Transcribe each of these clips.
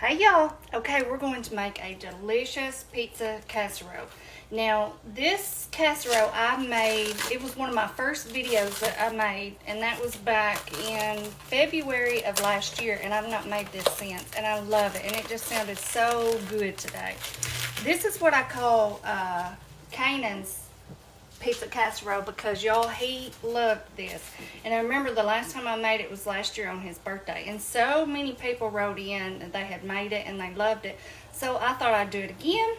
Hey y'all. Okay, we're going to make a delicious pizza casserole. Now, this casserole I made, it was one of my first videos that I made, and that was back in February of last year, and I've not made this since, and I love it, and it just sounded so good today. This is what I call Kainen's pizza casserole because y'all, he loved this. And I remember the last time I made it was last year on his birthday, and so many people wrote in that they had made it and they loved it, so I thought I'd do it again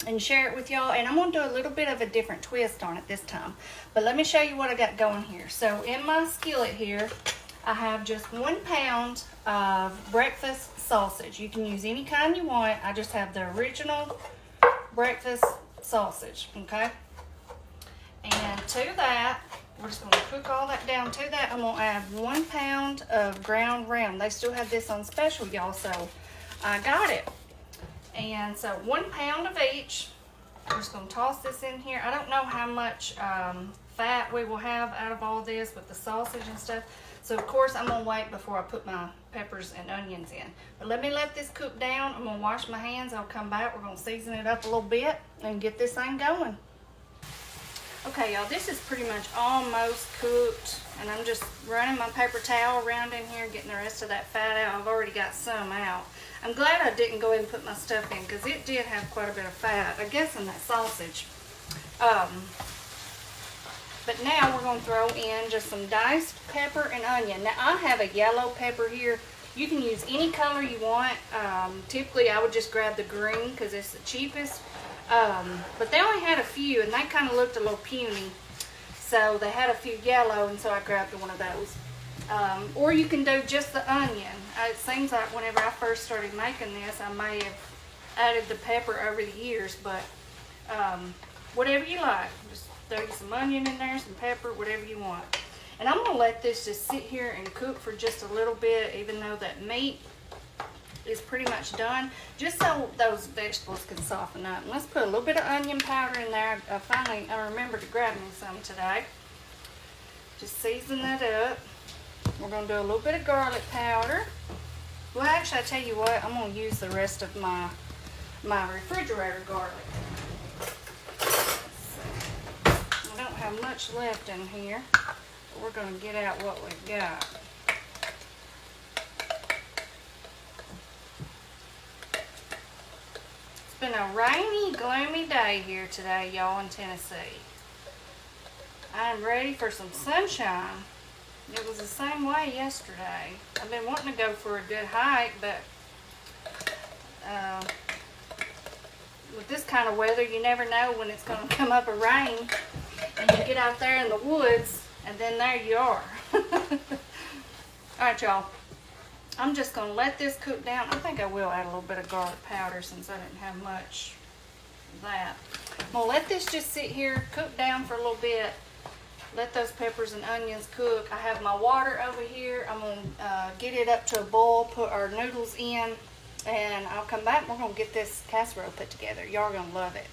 and share it with y'all. And I'm going to do a little bit of a different twist on it this time, but let me show you what I got going here. So in my skillet here I have just 1 pound of breakfast sausage. You can use any kind you want. I just have the original breakfast sausage, okay? And to that, we're just going to cook all that down. To that, I'm going to add 1 pound of ground round. They still have this on special, y'all, so I got it. And so 1 pound of each. I'm just going to toss this in here. I don't know how much fat we will have out of all this with the sausage and stuff. So, of course, I'm going to wait before I put my peppers and onions in. But let me let this cook down. I'm going to wash my hands. I'll come back. We're going to season it up a little bit and get this thing going. Okay, y'all, this is pretty much almost cooked, and I'm just running my paper towel around in here, getting the rest of that fat out. I've already got some out. I'm glad I didn't go ahead and put my stuff in because it did have quite a bit of fat, I guess, in that sausage. But now we're going to throw in just some diced pepper and onion. Now, I have a yellow pepper here. You can use any color you want. Typically, I would just grab the green because it's the cheapest. But they only had a few, and they kind of looked a little puny. So they had a few yellow, and so I grabbed one of those. Or you can do just the onion. It seems like whenever I first started making this, I may have added the pepper over the years, but whatever you like. Just throw some onion in there, some pepper, whatever you want. And I'm going to let this just sit here and cook for just a little bit, even though that meat is pretty much done, just so those vegetables can soften up. And let's put a little bit of onion powder in there. I remembered to grab me some today. Just season that up. We're going to do a little bit of garlic powder. Well, actually, I tell you what, I'm going to use the rest of my refrigerator garlic. I don't have much left in here, but we're going to get out what we've got. It's been a rainy, gloomy day here today, y'all, in Tennessee. I'm ready for some sunshine. It was the same way yesterday. I've been wanting to go for a good hike, but with this kind of weather, you never know when it's going to come up a rain, and you get out there in the woods, and then there you are. Alright, y'all. I'm just going to let this cook down. I think I will add a little bit of garlic powder since I didn't have much of that. I'm going to let this just sit here, cook down for a little bit. Let those peppers and onions cook. I have my water over here. I'm going to get it up to a boil, put our noodles in, and I'll come back and we're going to get this casserole put together. Y'all are going to love it.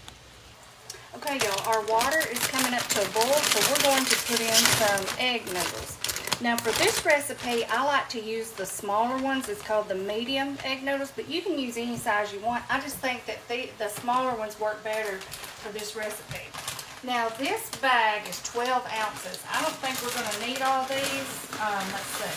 Okay, y'all, our water is coming up to a boil, so we're going to put in some egg noodles. Now, for this recipe, I like to use the smaller ones. It's called the medium egg noodles, but you can use any size you want. I just think that the smaller ones work better for this recipe. Now, this bag is 12 ounces. I don't think we're going to need all these. Let's see.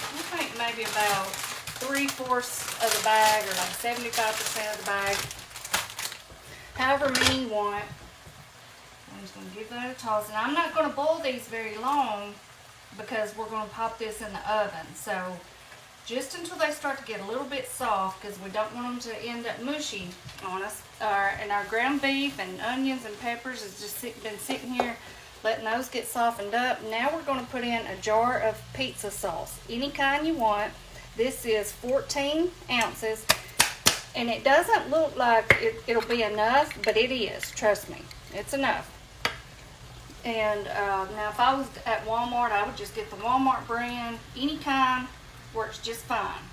I think maybe about 3/4 of the bag, or like 75% of the bag. However many you want. I'm just going to give that a toss. And I'm not going to boil these very long because we're going to pop this in the oven. So just until they start to get a little bit soft, because we don't want them to end up mushy on us. And our ground beef and onions and peppers has just been sitting here letting those get softened up. Now we're going to put in a jar of pizza sauce, any kind you want. This is 14 ounces, and it doesn't look like it'll be enough, but it is. Trust me, it's enough. And now if I was at Walmart, I would just get the Walmart brand. Any kind works just fine.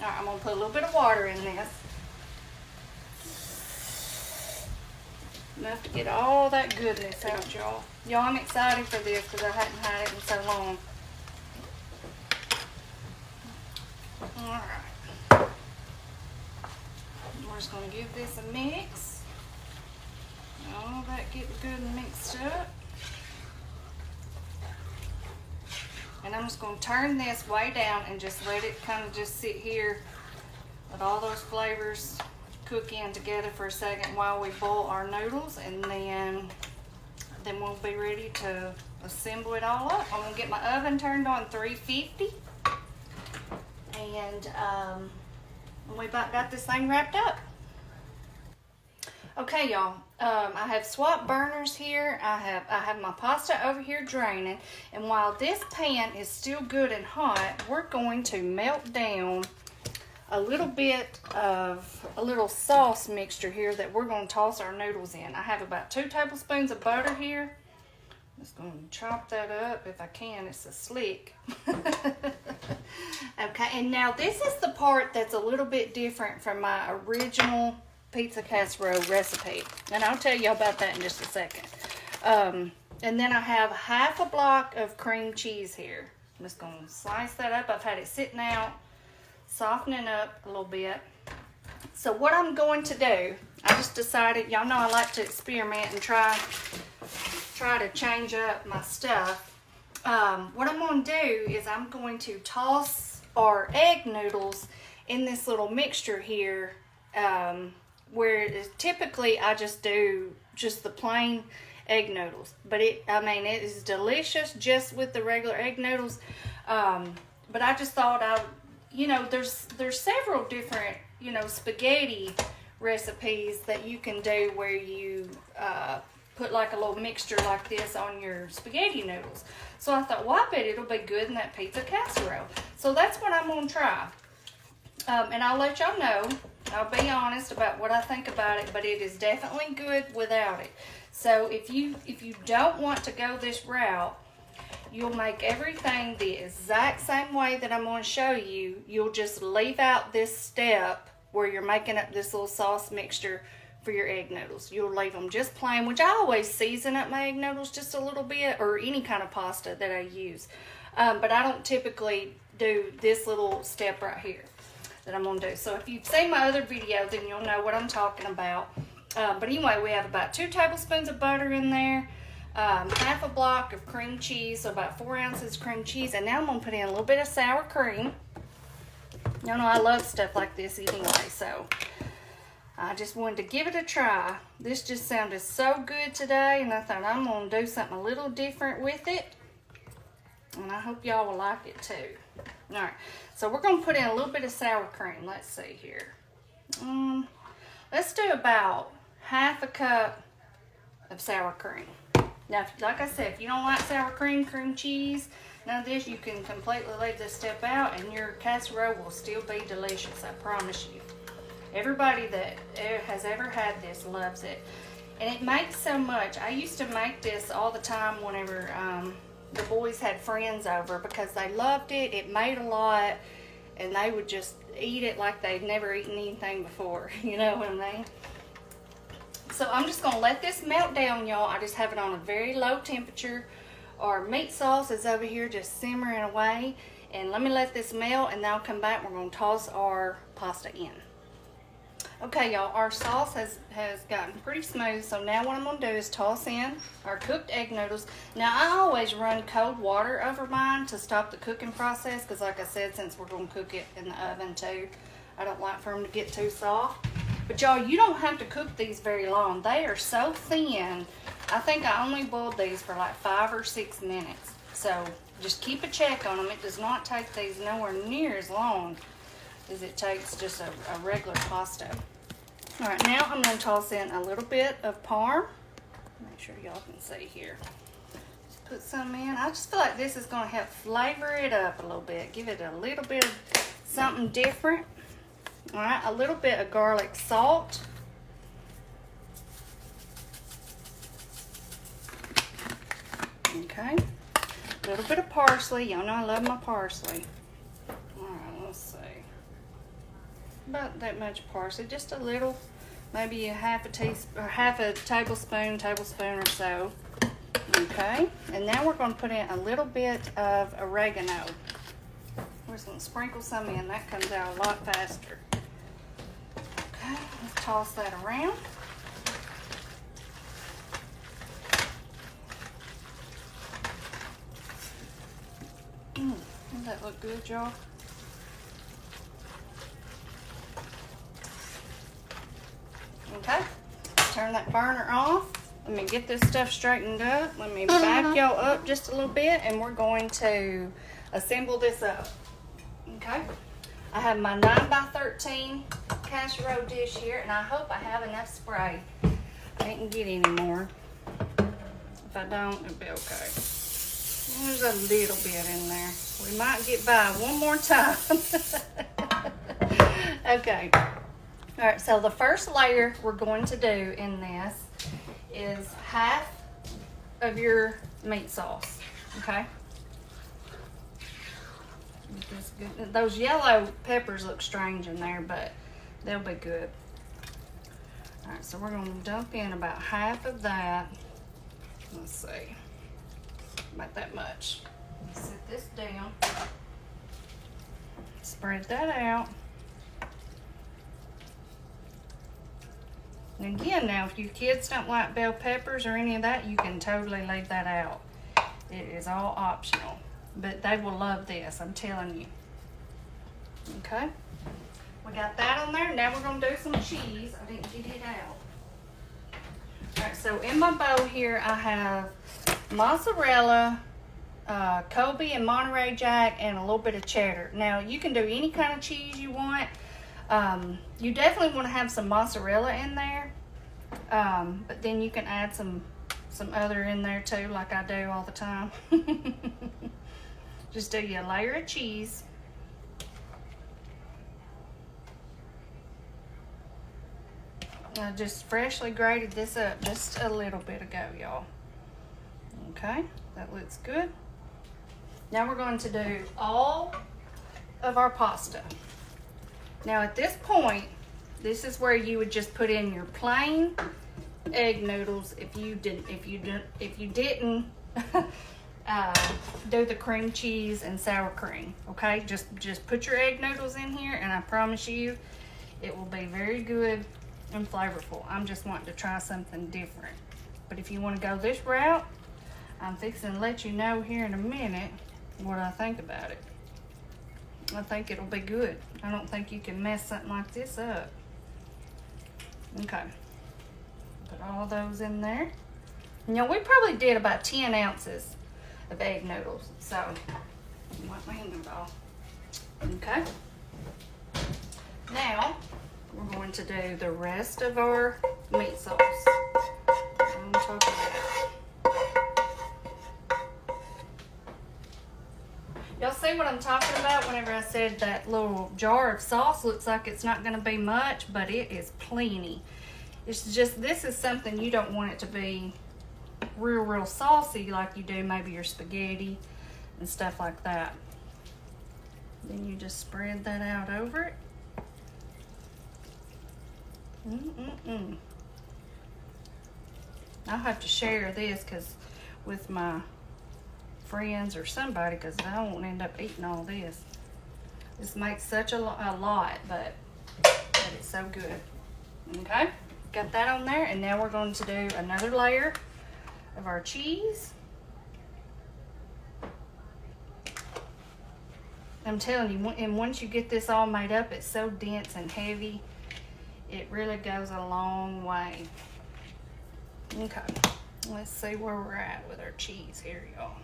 All right, I'm going to put a little bit of water in this. Enough to get all that goodness out, y'all. Y'all, I'm excited for this because I hadn't had it in so long. Alright. We're just going to give this a mix. All that getting good and mixed up. And I'm just going to turn this way down and just let it kind of just sit here. Let all those flavors cook in together for a second while we boil our noodles, and then we'll be ready to assemble it all up. I'm gonna get my oven turned on 350, and we about got this thing wrapped up. Okay, y'all. I have swapped burners here. I have my pasta over here draining, and while this pan is still good and hot, we're going to melt down a little bit of a little sauce mixture here that we're going to toss our noodles in. I have about 2 tablespoons of butter here. I'm just going to chop that up if I can. It's a slick. Okay, and now this is the part that's a little bit different from my original pizza casserole recipe, and I'll tell you about that in just a second. And then I have half a block of cream cheese here. I'm just going to slice that up. I've had it sitting out, softening up a little bit. So what I'm going to do, I just decided, y'all know I like to experiment and try to change up my stuff. What I'm going to do is I'm going to toss our egg noodles in this little mixture here, where typically I just do just the plain egg noodles, but it is delicious just with the regular egg noodles. But I just thought there's several different, spaghetti recipes that you can do where you put like a little mixture like this on your spaghetti noodles. So I thought, well, I bet it'll be good in that pizza casserole. So that's what I'm going to try. And I'll let y'all know. I'll be honest about what I think about it, but it is definitely good without it. So if you don't want to go this route, you'll make everything the exact same way that I'm going to show you. You'll just leave out this step where you're making up this little sauce mixture for your egg noodles. You'll leave them just plain, which I always season up my egg noodles just a little bit, or any kind of pasta that I use. But I don't typically do this little step right here that I'm going to do. So if you've seen my other video, then you'll know what I'm talking about. But anyway, we have about 2 tablespoons of butter in there. Half a block of cream cheese, so about 4 ounces of cream cheese. And now I'm going to put in a little bit of sour cream. Y'all know I love stuff like this anyway, so I just wanted to give it a try. This just sounded so good today, and I thought I'm going to do something a little different with it. And I hope y'all will like it too. Alright, so we're going to put in a little bit of sour cream. Let's see here. Let's do about half a cup of sour cream. Now, like I said, if you don't like sour cream, cream cheese, none of this, you can completely leave this step out and your casserole will still be delicious, I promise you. Everybody that has ever had this loves it. And it makes so much. I used to make this all the time whenever the boys had friends over because they loved it. It made a lot, and they would just eat it like they'd never eaten anything before. You know what I mean? So I'm just going to let this melt down, y'all. I just have it on a very low temperature. Our meat sauce is over here just simmering away. And let me let this melt, and then I'll come back. We're going to toss our pasta in. Okay, y'all, our sauce has gotten pretty smooth. So now what I'm going to do is toss in our cooked egg noodles. Now, I always run cold water over mine to stop the cooking process. Because like I said, since we're going to cook it in the oven too, I don't like for them to get too soft. But y'all, you don't have to cook these very long. They are so thin. I think I only boiled these for like 5 or 6 minutes. So just keep a check on them. It does not take these nowhere near as long as it takes just a regular pasta. All right, now I'm going to toss in a little bit of parm. Make sure y'all can see here. Just put some in. I just feel like this is going to help flavor it up a little bit. Give it a little bit of something different. All right, a little bit of garlic salt. Okay, a little bit of parsley. Y'all know I love my parsley. All right, let's see. About that much parsley, just a little, maybe a half a tablespoon or so. Okay, and now we're going to put in a little bit of oregano. We're just gonna sprinkle some in. That comes out a lot faster. Okay, let's toss that around. Doesn't that look good, y'all? Okay, turn that burner off. Let me get this stuff straightened up. Let me back y'all up just a little bit, and we're going to assemble this up. Okay, I have my 9x13 casserole dish here, and I hope I have enough spray. I didn't get any more. If I don't, it'll be okay. There's a little bit in there. We might get by one more time. Okay. All right, so the first layer we're going to do in this is half of your meat sauce, okay? Those yellow peppers look strange in there, but they'll be good. All right, so we're gonna dump in about half of that. Let's see, about that much. Set this down, spread that out. And again, now, if your kids don't like bell peppers or any of that, you can totally leave that out. It is all optional, but they will love this, I'm telling you. Okay, we got that on there. Now we're gonna do some cheese. I didn't get it out. All right, so in my bowl here, I have mozzarella, Colby and Monterey Jack, and a little bit of cheddar. Now, you can do any kind of cheese you want. You definitely want to have some mozzarella in there, but then you can add some other in there too, like I do all the time. Just do you a layer of cheese. I just freshly grated this up just a little bit ago, y'all. Okay, that looks good. Now we're going to do all of our pasta. Now at this point, this is where you would just put in your plain egg noodles if you didn't do the cream cheese and sour cream. Okay, just put your egg noodles in here, and I promise you, it will be very good and flavorful. I'm just wanting to try something different. But if you want to go this route, I'm fixing to let you know here in a minute what I think about it. I think it'll be good. I don't think you can mess something like this up. Okay. Put all those in there. Now, we probably did about 10 ounces of egg noodles. So, wipe my hand off. Okay. Now, we're going to do the rest of our meat sauce on top of that. Y'all see what I'm talking about whenever I said that little jar of sauce looks like it's not going to be much, but it is plenty. It's just, this is something you don't want it to be real saucy like you do maybe your spaghetti and stuff like that. Then you just spread that out over it. I'll have to share this with my friends or somebody, because I won't end up eating all this. This makes such a lot, but it's so good. Okay, got that on there, and now we're going to do another layer of our cheese. I'm telling you, and once you get this all made up, it's so dense and heavy. It really goes a long way. Okay, let's see where we're at with our cheese here, y'all.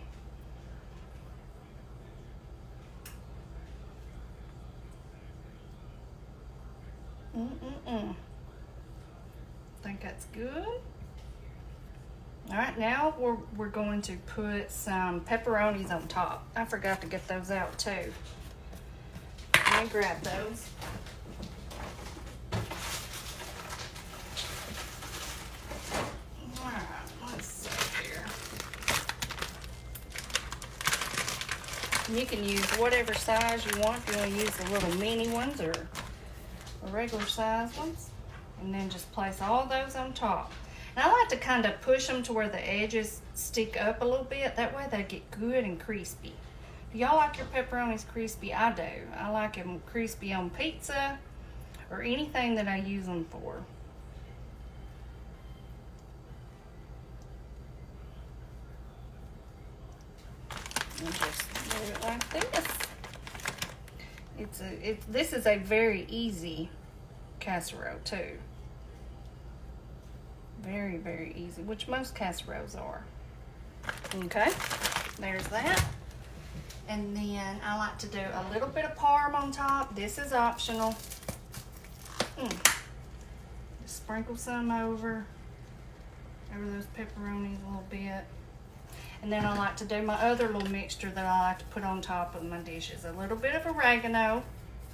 Think that's good. All right, now we're going to put some pepperonis on top. I forgot to get those out too. Let me grab those. All right, let's see here. You can use whatever size you want. If you want to use the little mini ones or regular size ones, and then just place all those on top. And I like to kind of push them to where the edges stick up a little bit. That way they get good and crispy. Do y'all like your pepperonis crispy? I do. I like them crispy on pizza or anything that I use them for. And just do it like this. This is a very easy casserole too. Very, very easy, which most casseroles are. Okay, there's that. And then I like to do a little bit of parm on top. This is optional. Just sprinkle some over those pepperonis a little bit. And then I like to do my other little mixture that I like to put on top of my dishes. A little bit of oregano.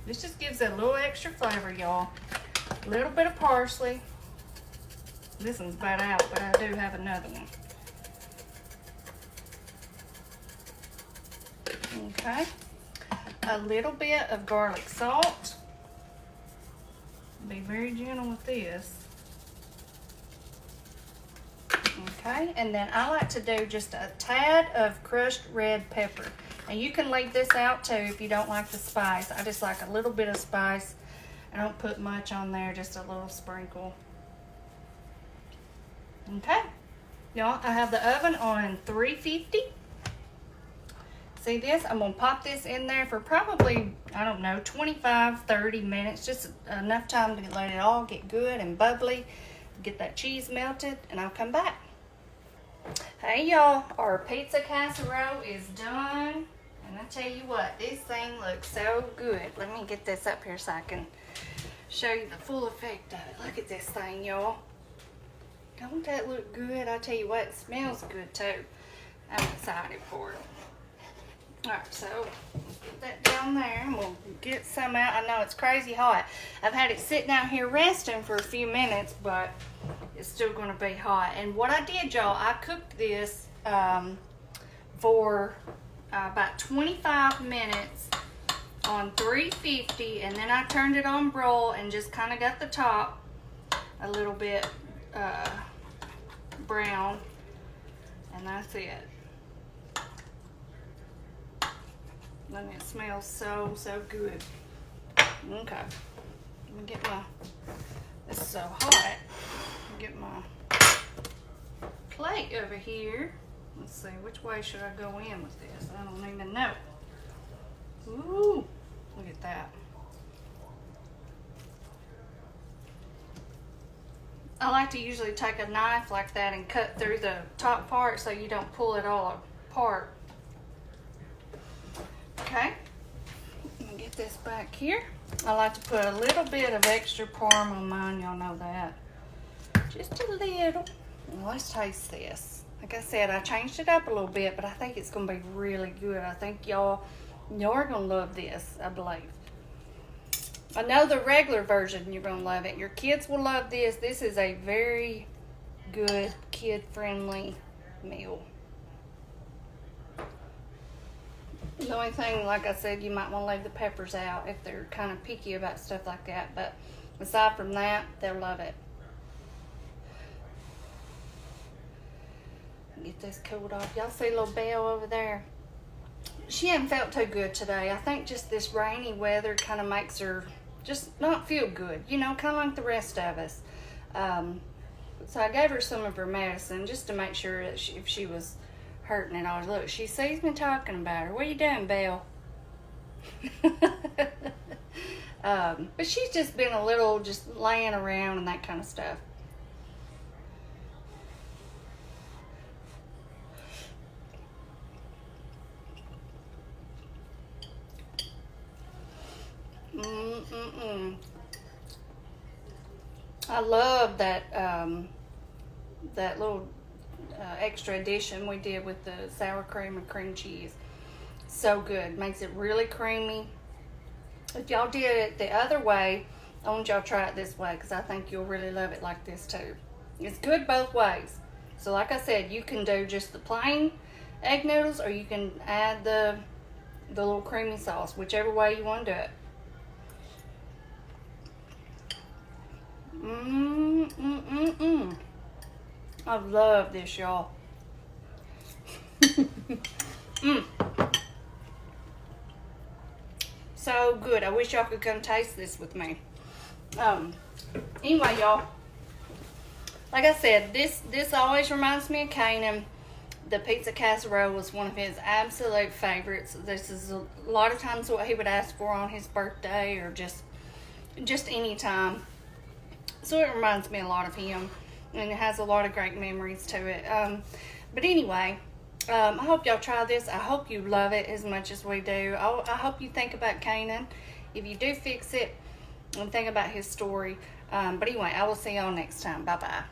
This just gives it a little extra flavor, y'all. A little bit of parsley. This one's about out, but I do have another one. Okay. A little bit of garlic salt. Be very gentle with this. Okay, and then I like to do just a tad of crushed red pepper. And you can leave this out too if you don't like the spice. I just like a little bit of spice. I don't put much on there, just a little sprinkle. Okay, y'all, I have the oven on 350. See this? I'm gonna pop this in there for probably, I don't know, 25, 30 minutes. Just enough time to let it all get good and bubbly. Get that cheese melted, and I'll come back. Hey y'all, our pizza casserole is done. And I tell you what, this thing looks so good. Let me get this up here so I can show you the full effect of it. Look at this thing, y'all. Don't that look good? I tell you what, it smells good too. I'm excited for it. Alright, so let's get that down there and we'll get some out. I know it's crazy hot. I've had it sitting out here resting for a few minutes, but it's still going to be hot. And what I did, y'all, I cooked this for about 25 minutes on 350, and then I turned it on broil and just kind of got the top a little bit brown, and that's it. And it smells so good. Okay, let me get my, it's so hot. Let me get my plate over here. Let's see, which way should I go in with this? I don't even know. Ooh, look at that. I like to usually take a knife like that and cut through the top part so you don't pull it all apart. Okay, let me get this back here. I like to put a little bit of extra parm on mine, y'all know that. Just a little. Let's taste this. Like I said, I changed it up a little bit, but I think it's gonna be really good. I think y'all are gonna love this, I believe. I know the regular version, you're gonna love it. Your kids will love this. This is a very good kid-friendly meal. The only thing, like I said, you might want to leave the peppers out if they're kind of picky about stuff like that. But aside from that, they'll love it. Get this cooled off. Y'all see little Belle over there? She hasn't felt too good today. I think just this rainy weather kind of makes her just not feel good. You know, kind of like the rest of us. So I gave her some of her medicine just to make sure that if she was hurting at all. Look, she sees me talking about her. What are you doing, Belle? But she's just been a little just laying around and that kind of stuff. I love that that little extra addition we did with the sour cream and cream cheese. So good. Makes it really creamy. If y'all did it the other way, I want y'all to try it this way because I think you'll really love it like this too. It's good both ways. So like I said, you can do just the plain egg noodles or you can add the little creamy sauce, whichever way you want to do it. I love this, y'all. so good. I wish y'all could come taste this with me. Anyway, y'all, like I said, this always reminds me of Kainen. The pizza casserole was one of his absolute favorites. This is a lot of times what he would ask for on his birthday or just any time. So it reminds me a lot of him, and it has a lot of great memories to it. But anyway, I hope y'all try this. I hope you love it as much as we do. I hope you think about Kainen. If you do fix it, and think about his story. But anyway, I will see y'all next time. Bye-bye.